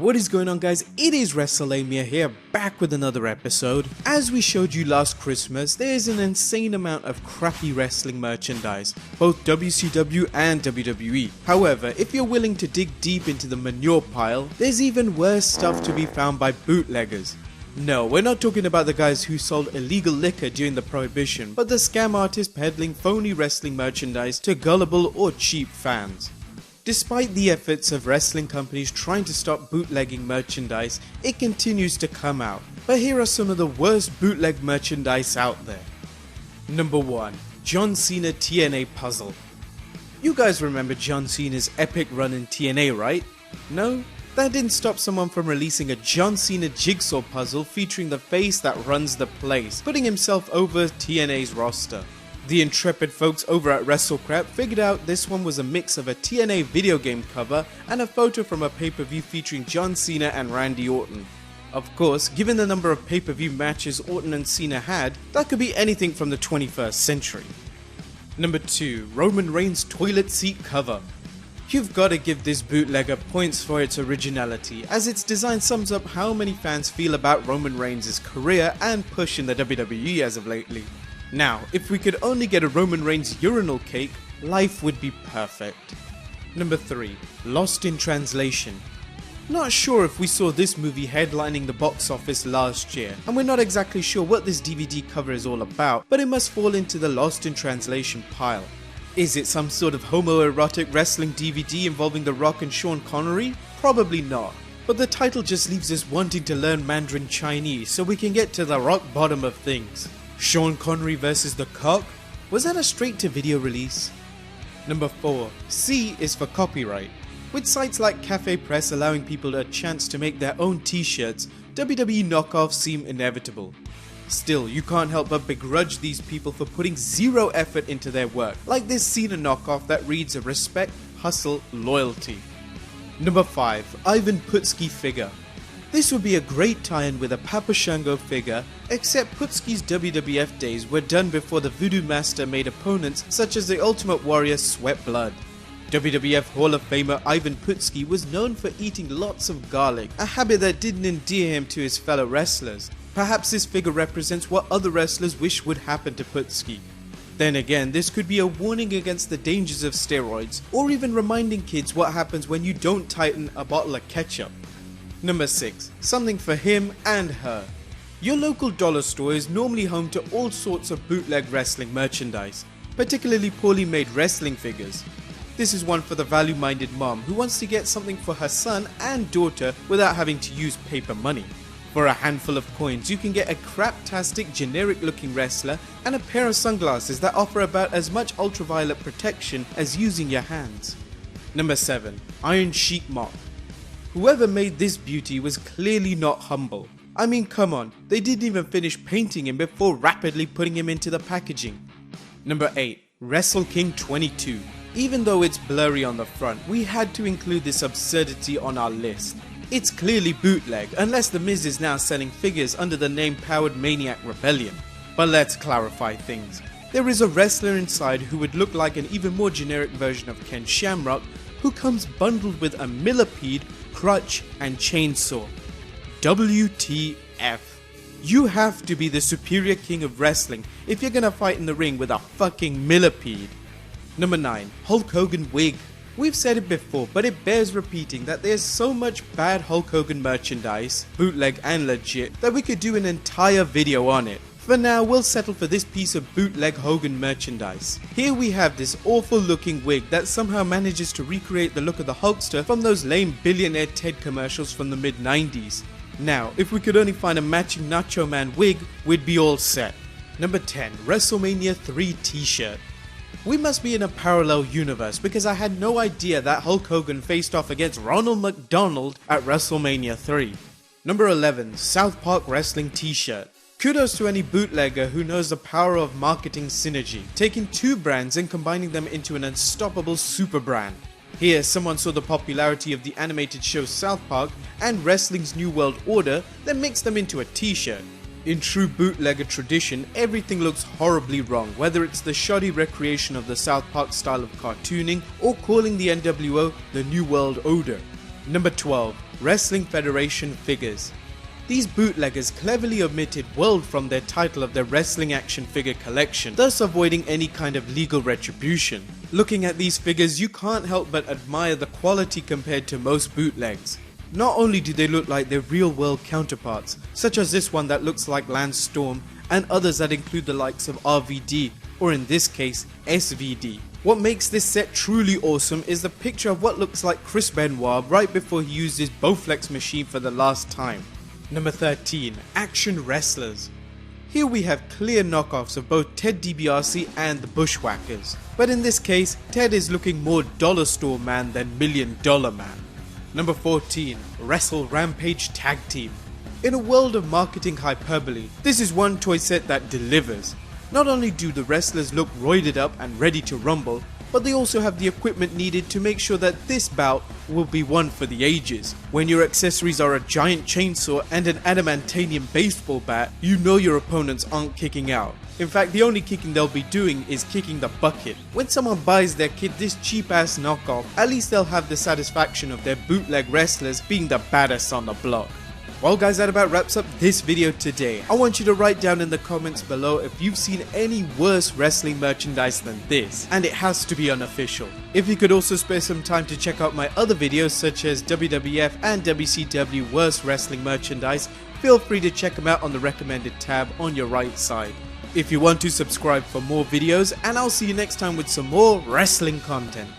What is going on, guys? It is WrestleMania here, back with another episode. As we showed you last Christmas, there is an insane amount of crappy wrestling merchandise, both WCW and WWE. However, if you're willing to dig deep into the manure pile, there's even worse stuff to be found by bootleggers. No, we're not talking about the guys who sold illegal liquor during the Prohibition, but the scam artists peddling phony wrestling merchandise to gullible or cheap fans. Despite the efforts of wrestling companies trying to stop bootlegging merchandise, it continues to come out. But here are some of the worst bootleg merchandise out there. Number 1. John Cena TNA Puzzle. You guys remember John Cena's epic run in TNA, right? No? That didn't stop someone from releasing a John Cena jigsaw puzzle featuring the face that runs the place, putting himself over TNA's roster. The intrepid folks over at WrestleCrap figured out this one was a mix of a TNA video game cover and a photo from a pay-per-view featuring John Cena and Randy Orton. Of course, given the number of pay-per-view matches Orton and Cena had, that could be anything from the 21st century. Number 2. Roman Reigns toilet seat cover. You've got to give this bootlegger points for its originality, as its design sums up how many fans feel about Roman Reigns' career and push in the WWE as of lately. Now, if we could only get a Roman Reigns urinal cake, life would be perfect. Number 3. Lost in Translation. Not sure if we saw this movie headlining the box office last year, and we're not exactly sure what this DVD cover is all about, but it must fall into the Lost in Translation pile. Is it some sort of homoerotic wrestling DVD involving The Rock and Sean Connery? Probably not. But the title just leaves us wanting to learn Mandarin Chinese so we can get to the rock bottom of things. Sean Connery versus the Cock? Was that a straight-to-video release? Number 4. C is for copyright. With sites like Cafe Press allowing people a chance to make their own t-shirts, WWE knockoffs seem inevitable. Still, you can't help but begrudge these people for putting zero effort into their work, like this CENA knockoff that reads respect, hustle, loyalty. Number 5. Ivan Putski figure. This would be a great tie-in with a Papa Shango figure, except Putski's WWF days were done before the Voodoo Master made opponents such as the Ultimate Warrior sweat blood. WWF Hall of Famer Ivan Putski was known for eating lots of garlic, a habit that didn't endear him to his fellow wrestlers. Perhaps this figure represents what other wrestlers wish would happen to Putski. Then again, this could be a warning against the dangers of steroids, or even reminding kids what happens when you don't tighten a bottle of ketchup. Number 6. Something for him and her. Your local dollar store is normally home to all sorts of bootleg wrestling merchandise, particularly poorly made wrestling figures. This is one for the value-minded mom who wants to get something for her son and daughter without having to use paper money. For a handful of coins, you can get a craptastic generic-looking wrestler and a pair of sunglasses that offer about as much ultraviolet protection as using your hands. Number 7. Iron Sheik mop. Whoever made this beauty was clearly not humble. I mean, come on, they didn't even finish painting him before rapidly putting him into the packaging. Number 8. Wrestle King 22. Even though it's blurry on the front, we had to include this absurdity on our list. It's clearly bootleg, unless The Miz is now selling figures under the name Powered Maniac Rebellion. But let's clarify things. There is a wrestler inside who would look like an even more generic version of Ken Shamrock, who comes bundled with a millipede, crutch, and chainsaw. WTF. You have to be the superior king of wrestling if you're gonna fight in the ring with a fucking millipede. Number 9. Hulk Hogan wig. We've said it before, but it bears repeating that there's so much bad Hulk Hogan merchandise, bootleg and legit, that we could do an entire video on it. For now, we'll settle for this piece of bootleg Hogan merchandise. Here we have this awful looking wig that somehow manages to recreate the look of the Hulkster from those lame Billionaire Ted commercials from the mid-90s. Now, if we could only find a matching Nacho Man wig, we'd be all set. Number 10. WrestleMania 3 t-shirt. We must be in a parallel universe because I had no idea that Hulk Hogan faced off against Ronald McDonald at WrestleMania 3. Number 11. South Park Wrestling t-shirt. Kudos to any bootlegger who knows the power of marketing synergy, taking two brands and combining them into an unstoppable super brand. Here, someone saw the popularity of the animated show South Park and wrestling's New World Order, then mixed them into a t-shirt. In true bootlegger tradition, everything looks horribly wrong, whether it's the shoddy recreation of the South Park style of cartooning or calling the NWO the New World Order. Number 12. Wrestling Federation figures. These bootleggers cleverly omitted world from their title of their wrestling action figure collection, thus avoiding any kind of legal retribution. Looking at these figures, you can't help but admire the quality compared to most bootlegs. Not only do they look like their real world counterparts, such as this one that looks like Lance Storm, and others that include the likes of RVD, or in this case, SVD. What makes this set truly awesome is the picture of what looks like Chris Benoit right before he used his Bowflex machine for the last time. Number 13. Action Wrestlers. Here we have clear knockoffs of both Ted DiBiase and the Bushwhackers, but in this case, Ted is looking more dollar store man than $1 million man. Number 14. Wrestle Rampage Tag Team. In a world of marketing hyperbole, this is one toy set that delivers. Not only do the wrestlers look roided up and ready to rumble, but they also have the equipment needed to make sure that this bout will be one for the ages. When your accessories are a giant chainsaw and an adamantium baseball bat, you know your opponents aren't kicking out. In fact, the only kicking they'll be doing is kicking the bucket. When someone buys their kid this cheap ass knockoff, at least they'll have the satisfaction of their bootleg wrestlers being the baddest on the block. Well guys, that about wraps up this video today. I want you to write down in the comments below if you've seen any worse wrestling merchandise than this, and it has to be unofficial. If you could also spare some time to check out my other videos such as WWF and WCW worst wrestling merchandise, feel free to check them out on the recommended tab on your right side. If you want to, subscribe for more videos, and I'll see you next time with some more wrestling content.